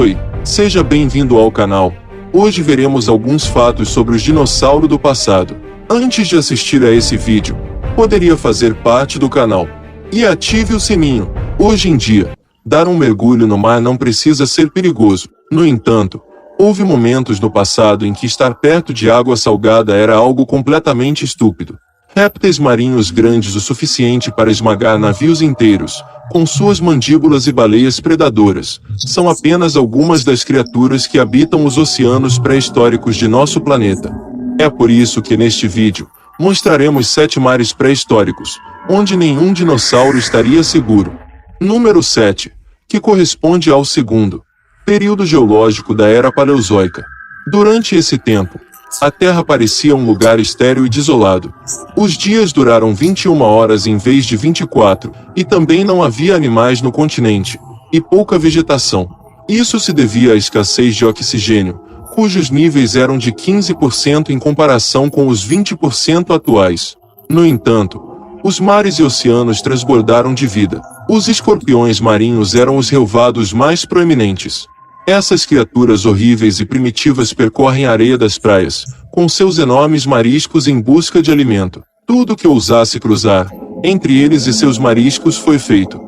Oi, seja bem-vindo ao canal. Hoje veremos alguns fatos sobre os dinossauros do passado. Antes de assistir a esse vídeo, poderia fazer parte do canal e ative o sininho. Hoje em dia, dar um mergulho no mar não precisa ser perigoso. No entanto, houve momentos no passado em que estar perto de água salgada era algo completamente estúpido. Répteis marinhos grandes o suficiente para esmagar navios inteiros, com suas mandíbulas e baleias predadoras, são apenas algumas das criaturas que habitam os oceanos pré-históricos de nosso planeta. É por isso que neste vídeo, mostraremos 7 mares pré-históricos, onde nenhum dinossauro estaria seguro. Número 7, que corresponde ao segundo período geológico da Era Paleozoica. Durante esse tempo, a Terra parecia um lugar estéril e desolado. Os dias duraram 21 horas em vez de 24, e também não havia animais no continente, e pouca vegetação. Isso se devia à escassez de oxigênio, cujos níveis eram de 15% em comparação com os 20% atuais. No entanto, os mares e oceanos transbordaram de vida. Os escorpiões marinhos eram os relvados mais proeminentes. Essas criaturas horríveis e primitivas percorrem a areia das praias, com seus enormes mariscos em busca de alimento. Tudo que ousasse cruzar, entre eles e seus mariscos foi feito.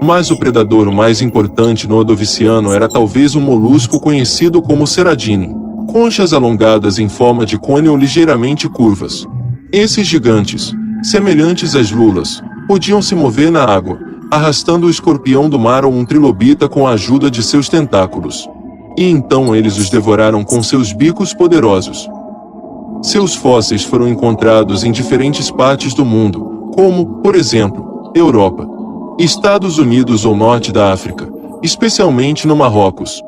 Mas o predador mais importante no Ordoviciano era talvez um molusco conhecido como ceradine. Conchas alongadas em forma de cone ou ligeiramente curvas. Esses gigantes, semelhantes às lulas, podiam se mover na água, arrastando o escorpião do mar ou um trilobita com a ajuda de seus tentáculos. E então eles os devoraram com seus bicos poderosos. Seus fósseis foram encontrados em diferentes partes do mundo, como, por exemplo, Europa, Estados Unidos ou Norte da África, especialmente no Marrocos.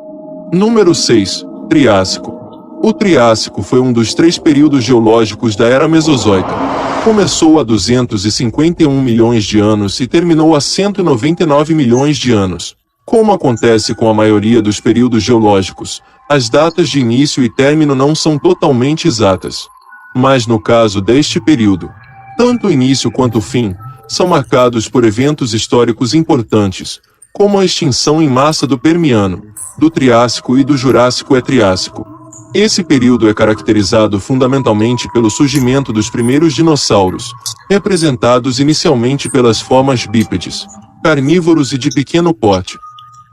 Número 6, Triássico. O Triássico foi um dos 3 períodos geológicos da Era Mesozoica. Começou há 251 milhões de anos e terminou há 199 milhões de anos. Como acontece com a maioria dos períodos geológicos, as datas de início e término não são totalmente exatas. Mas no caso deste período, tanto o início quanto o fim são marcados por eventos históricos importantes, como a extinção em massa do Permiano, do Triássico e do Jurássico Triássico. Esse período é caracterizado fundamentalmente pelo surgimento dos primeiros dinossauros, representados inicialmente pelas formas bípedes, carnívoros e de pequeno porte.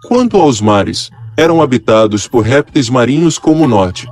Quanto aos mares, eram habitados por répteis marinhos como o norte.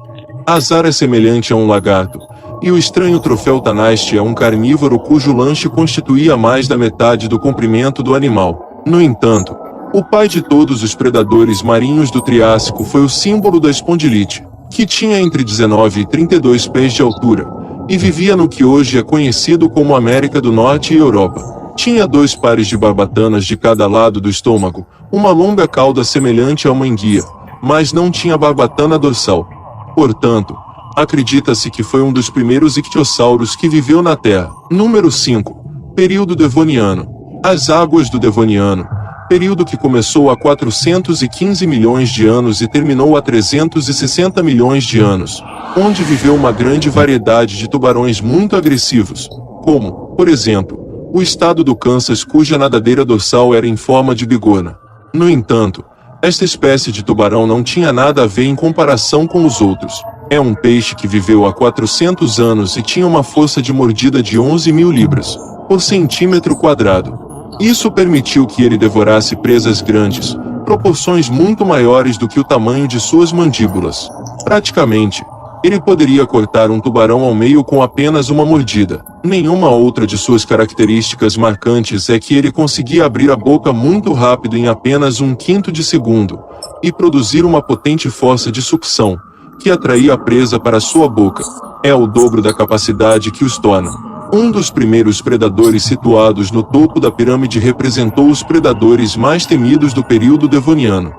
Azar é semelhante a um lagarto, e o estranho troféu Tanaiste é um carnívoro cujo lanche constituía mais da metade do comprimento do animal. No entanto, o pai de todos os predadores marinhos do Triássico foi o símbolo da espondilite, que tinha entre 19 e 32 pés de altura, e vivia no que hoje é conhecido como América do Norte e Europa. Tinha 2 pares de barbatanas de cada lado do estômago, uma longa cauda semelhante a uma enguia, mas não tinha barbatana dorsal. Portanto, acredita-se que foi um dos primeiros ictiossauros que viveu na Terra. Número 5. Período Devoniano. As águas do Devoniano, período que começou há 415 milhões de anos e terminou há 360 milhões de anos, onde viveu uma grande variedade de tubarões muito agressivos, como, por exemplo, o estado do Kansas cuja nadadeira dorsal era em forma de bigorna. No entanto, esta espécie de tubarão não tinha nada a ver em comparação com os outros. É um peixe que viveu há 400 anos e tinha uma força de mordida de 11.000 libras por centímetro quadrado. Isso permitiu que ele devorasse presas grandes, proporções muito maiores do que o tamanho de suas mandíbulas. Praticamente, ele poderia cortar um tubarão ao meio com apenas uma mordida. Nenhuma outra de suas características marcantes é que ele conseguia abrir a boca muito rápido em apenas 1/5 de segundo, e produzir uma potente força de sucção, que atraía a presa para sua boca. É o dobro da capacidade que os torna. Um dos primeiros predadores situados no topo da pirâmide representou os predadores mais temidos do período devoniano.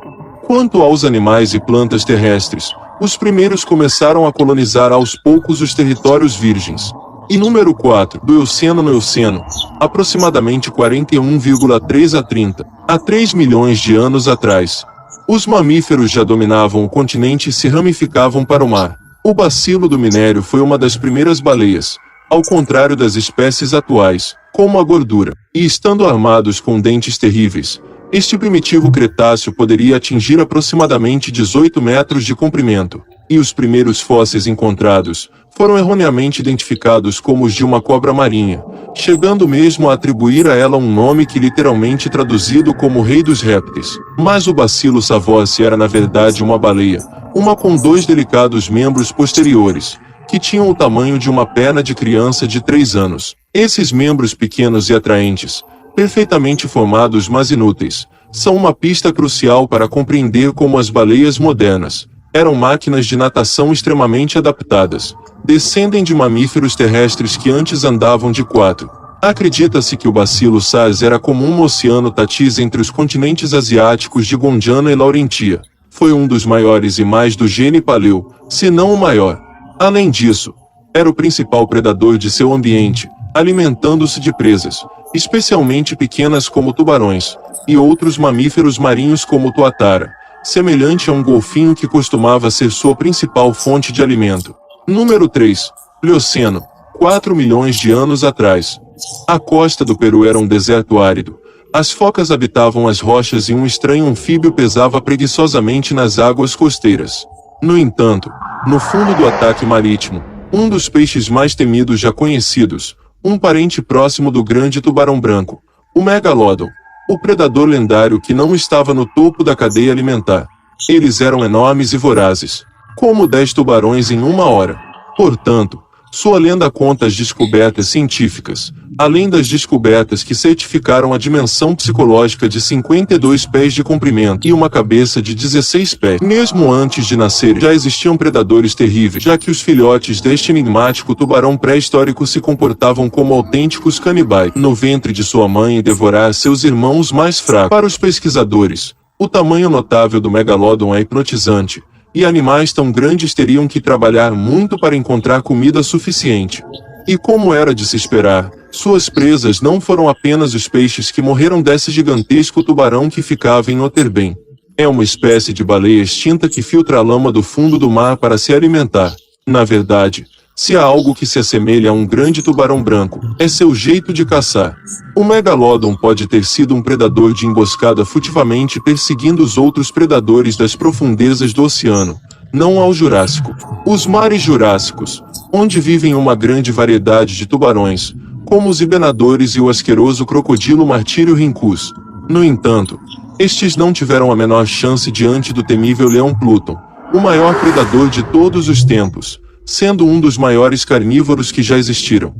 Quanto aos animais e plantas terrestres, os primeiros começaram a colonizar aos poucos os territórios virgens. E número 4, do Eoceno no Eoceno, aproximadamente 41,3 a 30, a 3 milhões de anos atrás. Os mamíferos já dominavam o continente e se ramificavam para o mar. O bacilo do minério foi uma das primeiras baleias, ao contrário das espécies atuais, como a gordura, e estando armados com dentes terríveis, Este primitivo Cretáceo poderia atingir aproximadamente 18 metros de comprimento, e os primeiros fósseis encontrados foram erroneamente identificados como os de uma cobra marinha, chegando mesmo a atribuir a ela um nome que literalmente traduzido como Rei dos Répteis. Mas o Bacillus savossi era na verdade uma baleia, uma com 2 delicados membros posteriores, que tinham o tamanho de uma perna de criança de 3 anos. Esses membros pequenos e atraentes, perfeitamente formados mas inúteis, são uma pista crucial para compreender como as baleias modernas eram máquinas de natação extremamente adaptadas, descendem de mamíferos terrestres que antes andavam de 4. Acredita-se que o Bacillus saz era comum no Oceano Tatis entre os continentes asiáticos de Gondwana e Laurentia. Foi um dos maiores e mais do gene Paleo, se não o maior. Além disso, era o principal predador de seu ambiente, alimentando-se de presas, especialmente pequenas como tubarões, e outros mamíferos marinhos como tuatara, semelhante a um golfinho que costumava ser sua principal fonte de alimento. Número 3. Plioceno. 4 milhões de anos atrás. A costa do Peru era um deserto árido. As focas habitavam as rochas e um estranho anfíbio pesava preguiçosamente nas águas costeiras. No entanto, no fundo do ataque marítimo, um dos peixes mais temidos já conhecidos, um parente próximo do grande tubarão branco, o Megalodon, o predador lendário que não estava no topo da cadeia alimentar. Eles eram enormes e vorazes, como 10 tubarões em uma hora. Portanto, sua lenda conta as descobertas científicas, além das descobertas que certificaram a dimensão psicológica de 52 pés de comprimento e uma cabeça de 16 pés. Mesmo antes de nascer, já existiam predadores terríveis, já que os filhotes deste enigmático tubarão pré-histórico se comportavam como autênticos canibais no ventre de sua mãe e devorar seus irmãos mais fracos. Para os pesquisadores, o tamanho notável do Megalodon é hipnotizante, e animais tão grandes teriam que trabalhar muito para encontrar comida suficiente. E como era de se esperar, suas presas não foram apenas os peixes que morreram desse gigantesco tubarão que ficava em Notre Dame. É uma espécie de baleia extinta que filtra a lama do fundo do mar para se alimentar. Na verdade, se há algo que se assemelha a um grande tubarão branco, é seu jeito de caçar. O Megalodon pode ter sido um predador de emboscada furtivamente perseguindo os outros predadores das profundezas do oceano, não ao Jurássico. Os mares jurássicos, onde vivem uma grande variedade de tubarões, como os hibernadores e o asqueroso crocodilo martírio rincus. No entanto, estes não tiveram a menor chance diante do temível leão Pluton, o maior predador de todos os tempos, sendo um dos maiores carnívoros que já existiram.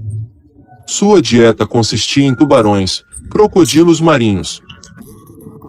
Sua dieta consistia em tubarões, crocodilos marinhos,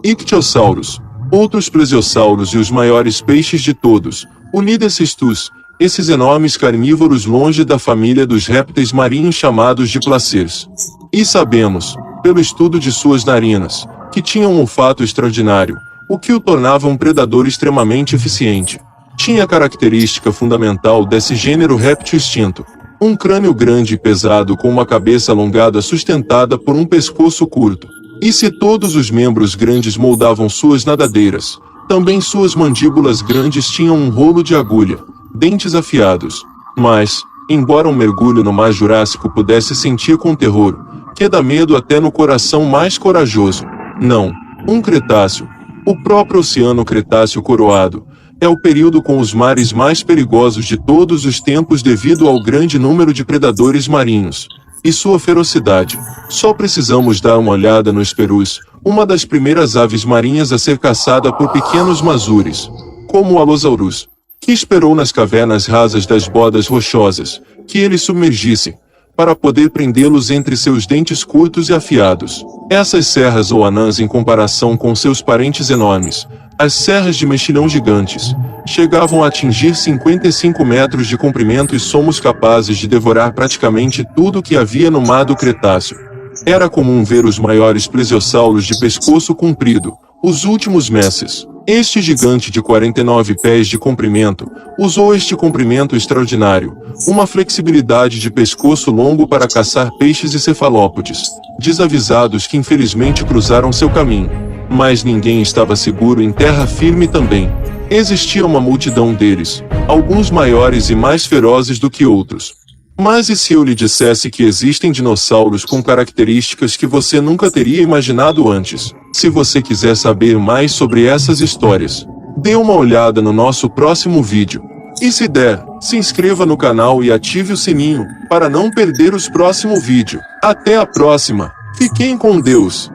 ictiossauros, outros plesiosauros e os maiores peixes de todos, o Nidecystus, esses enormes carnívoros longe da família dos répteis marinhos chamados de placers. E sabemos, pelo estudo de suas narinas, que tinham um olfato extraordinário, o que o tornava um predador extremamente eficiente. Tinha a característica fundamental desse gênero réptil extinto: um crânio grande e pesado com uma cabeça alongada sustentada por um pescoço curto. E se todos os membros grandes moldavam suas nadadeiras, também suas mandíbulas grandes tinham um rolo de agulha, dentes afiados. Mas, embora um mergulho no mar Jurássico pudesse sentir com terror, que dá medo até no coração mais corajoso, não, um Cretáceo, o próprio Oceano Cretáceo coroado, é o período com os mares mais perigosos de todos os tempos devido ao grande número de predadores marinhos e sua ferocidade. Só precisamos dar uma olhada nos perus, uma das primeiras aves marinhas a ser caçada por pequenos mazures, como o Allosaurus, que esperou nas cavernas rasas das bordas rochosas que eles submergissem, para poder prendê-los entre seus dentes curtos e afiados. Essas serras ou anãs, em comparação com seus parentes enormes, as serras de mexilhão gigantes, chegavam a atingir 55 metros de comprimento e somos capazes de devorar praticamente tudo que havia no mar do Cretáceo. Era comum ver os maiores plesiosauros de pescoço comprido, os últimos messes. Este gigante de 49 pés de comprimento usou este comprimento extraordinário, uma flexibilidade de pescoço longo para caçar peixes e cefalópodes, desavisados que infelizmente cruzaram seu caminho. Mas ninguém estava seguro em terra firme também. Existia uma multidão deles, alguns maiores e mais ferozes do que outros. Mas e se eu lhe dissesse que existem dinossauros com características que você nunca teria imaginado antes? Se você quiser saber mais sobre essas histórias, dê uma olhada no nosso próximo vídeo. E se der, se inscreva no canal e ative o sininho, para não perder os próximos vídeos. Até a próxima! Fiquem com Deus!